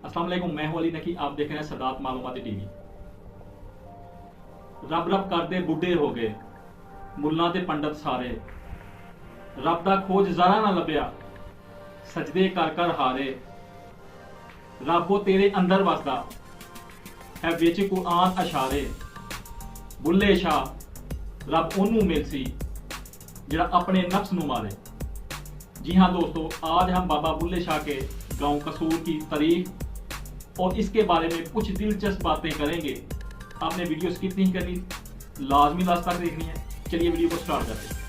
अस्सलाम वालेकुम, मैं हूं अली नकी। आप देख रहे हैं सदात मालूमाती टीवी। रब रब करदे बुढ़े हो गए, मुल्लां ते पंडित सारे। रब दा खोज जरा ना लभ्या, सजदे कर कर हारे। रब वो तेरे अंदर वसदा है, विच कुरान अशारे। बुल्ले शाह रब ओनू मिल सी जिहड़ा अपने नफ्स नू मारे। जी हाँ दोस्तों, आज हम बाबा बुल्ले शाह के गांव कसूर की तारीफ और इसके बारे में कुछ दिलचस्प बातें करेंगे। आपने वीडियो स्किप नहीं करनी, लाजमी लास्ट तक देखनी है। चलिए वीडियो को स्टार्ट करते हैं।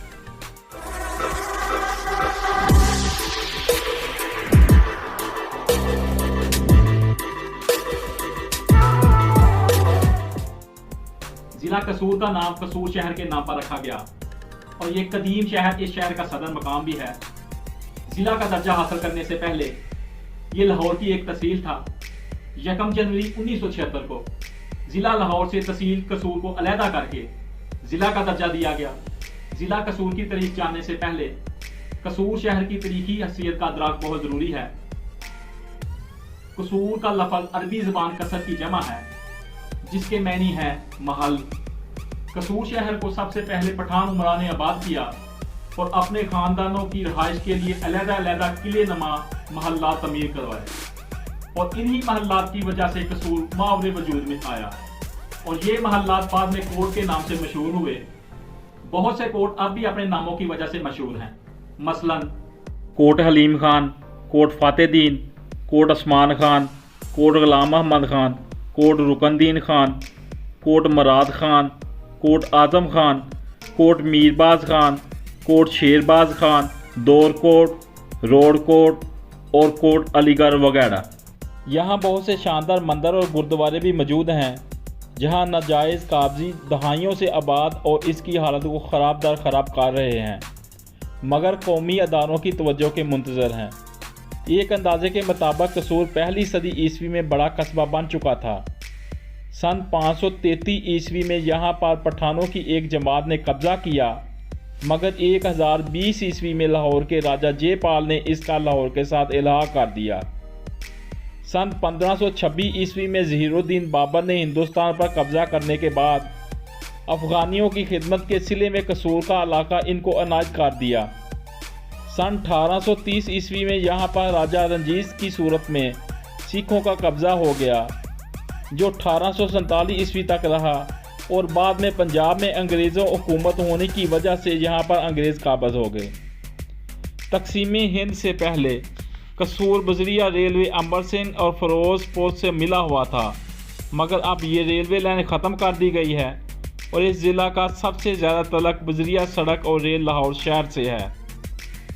जिला कसूर का नाम कसूर शहर के नाम पर रखा गया और ये कदीम शहर इस शहर का सदर मकाम भी है। जिला का दर्जा हासिल करने से पहले ये लाहौर की एक तहसील था। 1 जनवरी 1976 को जिला लाहौर से तहसील कसूर को अलहदा करके जिला का दर्जा दिया गया। जिला कसूर की तारीख जानने से पहले कसूर शहर की तारीखी हैसियत का अदराक बहुत जरूरी है। कसूर का लफज अरबी जबान कसर की जमा है, जिसके मैनी है महल। कसूर शहर को सबसे पहले पठान उमरा ने आबाद किया और अपने खानदानों की रहाइश के लिए अलहदा किले नमा महल्लात तमीर करवाए और इन्हीं महल्लात की वजह से कसूर मावरे वजूद में आया और ये महल्लात बाद में कोट के नाम से मशहूर हुए। बहुत से कोट अब भी अपने नामों की वजह से मशहूर हैं, मसलन कोट हलीम खान, कोट फातेदीन, कोट उस्मान खान, कोट गुलाम मोहम्मद खान, कोट रुकनदीन खान, कोट मराद खान, कोट आजम खान, कोट मीरबाज खान, कोट शेरबाज खान, दौर कोट, रोड कोट और कोट अलीगढ़ वगैरह। यहाँ बहुत से शानदार मंदिर और गुरुद्वारे भी मौजूद हैं, जहाँ नाजायज़ काबजी दहाइयों से आबाद और इसकी हालत को ख़राब दर ख़राब कर रहे हैं, मगर कौमी अदारों की तवज्जो के मुंतज़र हैं। एक अंदाजे के मुताबिक कसूर पहली सदी ईस्वी में बड़ा कस्बा बन चुका था। सन 533 ईस्वी में यहाँ पर पठानों की एक जमात ने कब्ज़ा किया, मगर 1020 ईस्वी में लाहौर के राजा जयपाल ने इसका लाहौर के साथ इलाहा कर दिया। सन 1526 ईस्वी में ज़हीरुद्दीन बाबर ने हिंदुस्तान पर कब्ज़ा करने के बाद अफ़गानियों की खिदमत के सिले में कसूर का इलाका इनको अनायत कर दिया। सन 1830 ईस्वी में यहाँ पर राजा रंजीत की सूरत में सिखों का कब्ज़ा हो गया, जो 1847 ईस्वी तक रहा और बाद में पंजाब में अंग्रेज़ों हुकूमत होने की वजह से यहाँ पर अंग्रेज़ काबज़ हो गए। तकसीम हिंद से पहले कसूर बजरिया रेलवे अमरसिंह और फ़िरोज़पुर से मिला हुआ था, मगर अब ये रेलवे लाइन ख़त्म कर दी गई है और इस ज़िला का सबसे ज़्यादा तलक बजरिया सड़क और रेल लाहौर शहर से है।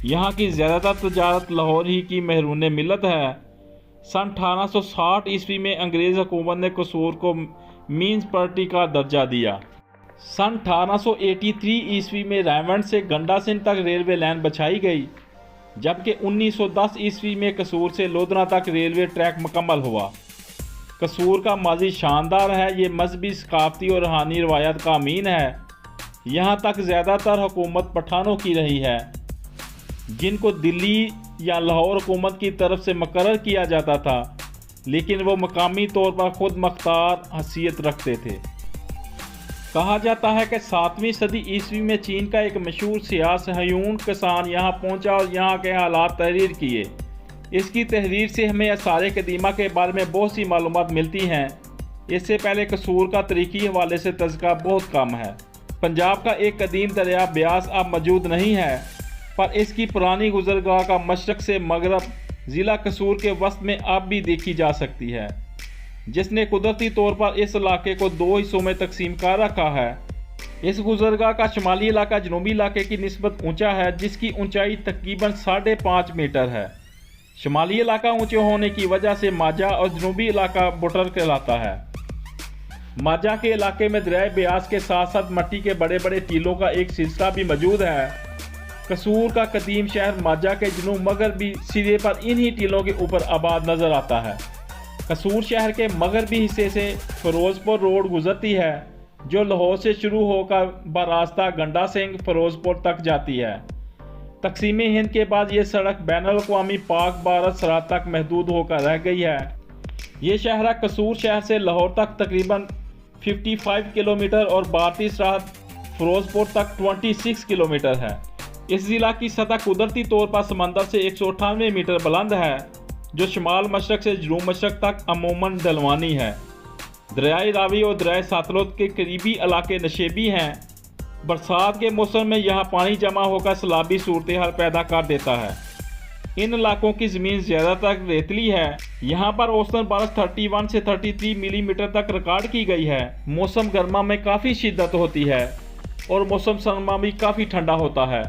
यहाँ की ज़्यादातर तजारत लाहौर ही की महरून मिलत है। सन 1860 ईस्वी में अंग्रेज़ हुकूमत ने कसूर को म्यूनिसिपैलिटी का दर्जा दिया। सन 1883 ईस्वी में रायवंड से गंडा सिंह तक रेलवे लाइन बिछाई गई, जबकि 1910 ईस्वी में कसूर से लोधरा तक रेलवे ट्रैक मुकम्मल हुआ। कसूर का माजी शानदार है, ये मजहबी, सकाफती और रूहानी रवायत का अमीन है। यहाँ तक ज़्यादातर हुकूमत पठानों की रही है, जिनको दिल्ली या लाहौर हुकूमत की तरफ से मुकर्रर किया जाता था, लेकिन वो मकामी तौर पर खुद मुख्तार हैसियत रखते थे। कहा जाता है कि 7वीं सदी ईस्वी में चीन का एक मशहूर सियासी हयून किसान यहाँ पहुँचा और यहाँ के हालात तहरीर किए। इसकी तहरीर से हमें आसार कदीमा के बारे में बहुत सी मालूमात मिलती हैं। इससे पहले कसूर का तारीखी हवाले से तज़किरा बहुत कम है। पंजाब का एक कदीम दरिया ब्यास अब मौजूद नहीं है, पर इसकी पुरानी गुज़रगाह का मशरक़ से मगरब ज़िला कसूर के वस्त में अब भी देखी जा सकती है, जिसने कुदरती तौर पर इस इलाके को 2 हिस्सों में तकसीम कर रखा है। इस गुज़रगाह का शुमाली इलाका जनूबी इलाके की निस्बत ऊंचा है, जिसकी ऊंचाई तकरीबन 5.5 मीटर है। शुमाली इलाका ऊंचे होने की वजह से माजा और जनूबी इलाका बुटर कहलाता है। माजा के इलाके में दरिया ब्यास के साथ साथ मिट्टी के बड़े बड़े टीलों का एक सिलसिला भी मौजूद है। कसूर का कदीम शहर माजा के जनूब मगरबी सिरे पर इन्हीं टीलों के ऊपर आबाद नज़र आता है। कसूर शहर के मगरबी हिस्से से फ़िरोज़पुर रोड गुजरती है, जो लाहौर से शुरू होकर बरास्ता गंडा सिंह फ़िरोज़पुर तक जाती है। तकसीम हिंद के बाद ये सड़क बैनुल अक़वामी पाक भारत सरहद तक महदूद होकर रह गई है। ये शाहरा कसूर शहर से लाहौर तक तकरीबन 55 किलोमीटर और भारतीय सरहद फिरोजपुर तक 26 किलोमीटर है। इस ज़िला की सतह कुदरती तौर पर समंदर से 198 मीटर बुलंद है, जो शुमाल मशरक से जनूब मशरक तक अमूमन ढलवानी है। दरियाई रावी और दरियाई सतलुज के करीबी इलाके नशेबी हैं। बरसात के मौसम में यहाँ पानी जमा होकर सैलाबी सूरत हाल पैदा कर देता है। इन इलाकों की ज़मीन ज़्यादातर रेतली है। यहाँ पर औसतन बारिश 31 से 33 मिलीमीटर तक रिकॉर्ड की गई है। मौसम गर्मा में काफ़ी शिद्दत होती है और मौसम सरमा भी काफ़ी ठंडा होता है।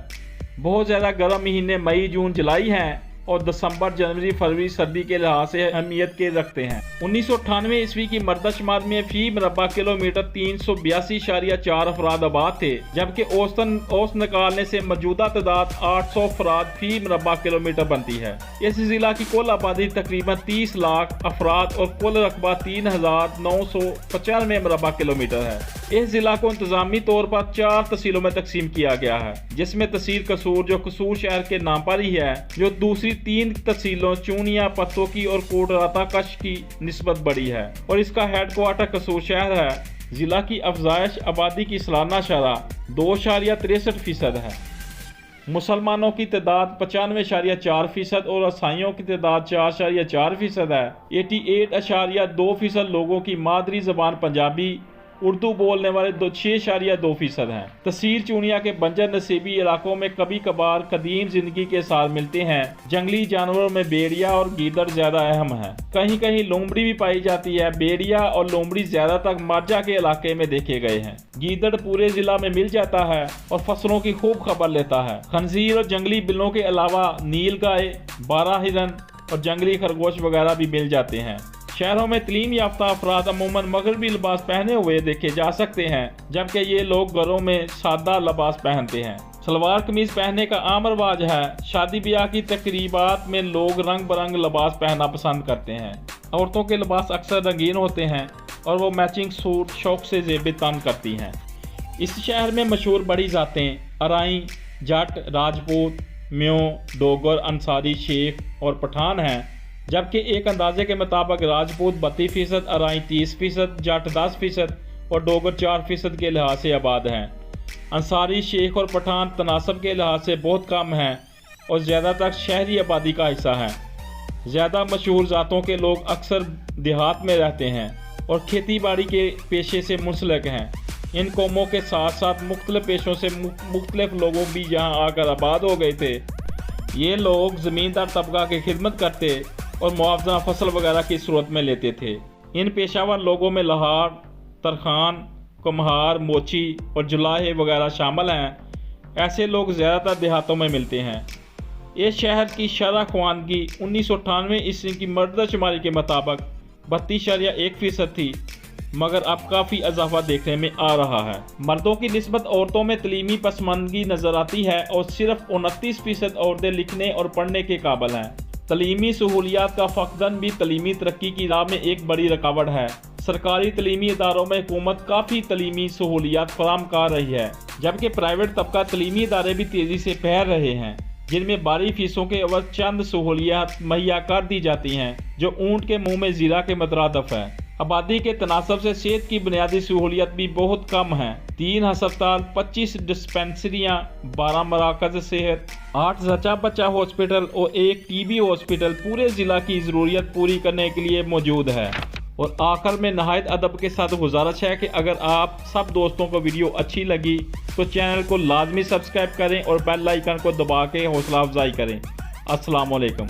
बहुत ज़्यादा गर्म महीने मई, जून, जुलाई हैं और दिसंबर, जनवरी, फरवरी सर्दी के लिहाज से अहमियत के रखते हैं। 1998 ईस्वी की मरदशुमार में फी मरबा किलोमीटर 382.4 अफराद आबाद थे, जबकि औसत निकालने से मौजूदा तादाद 800 अफराद फी मरबा किलोमीटर बनती है। इस जिला की कुल आबादी तकरीबन 30 लाख अफराद और कुल रकबा 3,995 मरबा किलोमीटर है। इस जिला को इंतजामी तौर पर 4 तहसीलों में तकसीम किया गया है, जिसमें तहसील कसूर, जो कसूर शहर के नाम पर ही है, जो दूसरी 3 तहसीलों चूनिया, पत्तोकी और कोटराता कश की निस्बत बड़ी है, और इसका हेडक्वार्टर कसूर शहर है। जिला की अफजाइश आबादी की सालाना शरह 2.63% है। मुसलमानों की तादाद 95.4% और ईसाइयों की तादाद 4.4% है। 88.2% लोगों की मादरी ज़बान पंजाबी, उर्दू बोलने वाले 6.2% हैं। तहसील चूनिया के बंजर नसीबी इलाकों में कभी कभार कदीम जिंदगी के साथ मिलते हैं। जंगली जानवरों में भेड़िया और गीदड़ ज्यादा अहम है। कहीं कहीं लोमड़ी भी पाई जाती है। भेड़िया और लोमड़ी ज्यादातर मार्जा के इलाके में देखे गए हैं। गीदड़ पूरे जिला में मिल जाता है और फसलों की खूब खबर लेता है। खंजीर और जंगली बिल्लों के अलावा नील गाय, बारह हिरन और जंगली खरगोश वगैरह भी मिल जाते हैं। शहरों में तलीम याफ्ता अफराद अमूमन मगरबी लिबास पहने हुए देखे जा सकते हैं, जबकि ये लोग घरों में सादा लिबास पहनते हैं। सलवार कमीज पहनने का आम रवाज है। शादी ब्याह की तकरीबात में लोग रंग बिरंग लिबास पहनना पसंद करते हैं। औरतों के लिबास अक्सर रंगीन होते हैं और वो मैचिंग सूट शौक से जेब तन करती हैं। इस शहर में मशहूर बड़ी जातें अराई, जट, राजपूत, म्यों, डोगर, अंसारी, शेख और पठान हैं, जबकि एक अंदाजे के मुताबिक राजपूत 32%, अराई 30%, जट 10% और डोगर 4% के लिहाज से आबाद हैं। अंसारी, शेख और पठान तनासब के लिहाज से बहुत कम हैं और ज़्यादातर शहरी आबादी का हिस्सा हैं। ज़्यादा मशहूर ज़ातों के लोग अक्सर देहात में रहते हैं और खेती बाड़ी के पेशे से मुंसलिक हैं। इन कौमों के साथ साथ मुख्तलिफ पेशों से मुख्तलिफ लोगों भी यहाँ आकर आबाद हो गए थे। ये लोग ज़मींदार तबका की खिदमत करते और मुआवजा फसल वगैरह की सूरत में लेते थे। इन पेशावर लोगों में लाहौर, तरखान, कुम्हार, मोची और जुलाहे वगैरह शामिल हैं। ऐसे लोग ज़्यादातर देहातों में मिलते हैं। इस शहर की शरह ख्वानगी 1998 ईस्वी की मरदशुमारी के मुताबिक 32.1% थी, मगर अब काफ़ी इजाफा देखने में आ रहा है। मर्दों की निस्बत औरतों में तलीमी पसमानदगी नज़र आती है और सिर्फ 29% औरतें लिखने और पढ़ने के काबिल हैं। तलीमी सहूलियात का फ़क़दन भी तलीमी तरक्की की राह में एक बड़ी रुकावट है। सरकारी तलीमी इदारों में हुकूमत काफ़ी तलीमी सहूलियात फराहम कर रही है, जबकि प्राइवेट तबका तलीमी इदारे भी तेज़ी से फैल रहे हैं, जिनमें बारी फीसों के अवध चंद सहूलियात मुहैया कर दी जाती हैं, जो ऊँट के मुँह में ज़ीरा के मतरादफ है। आबादी के तनासब से सेहत की बुनियादी सहूलियत भी बहुत कम है। 3 हस्पताल, 25 डिस्पेंसरियाँ, 12 मराकज़ सेहत, 8 जचा बच्चा हॉस्पिटल और 1 टीबी हॉस्पिटल पूरे ज़िला की ज़रूरियत पूरी करने के लिए मौजूद है। और आखिर में नहायत अदब के साथ गुजारिश है कि अगर आप सब दोस्तों को वीडियो अच्छी लगी तो चैनल को लाजमी सब्सक्राइब करें और बेल आइकन को दबा के हौसला अफजाई करें। अस्सलाम वालेकुम।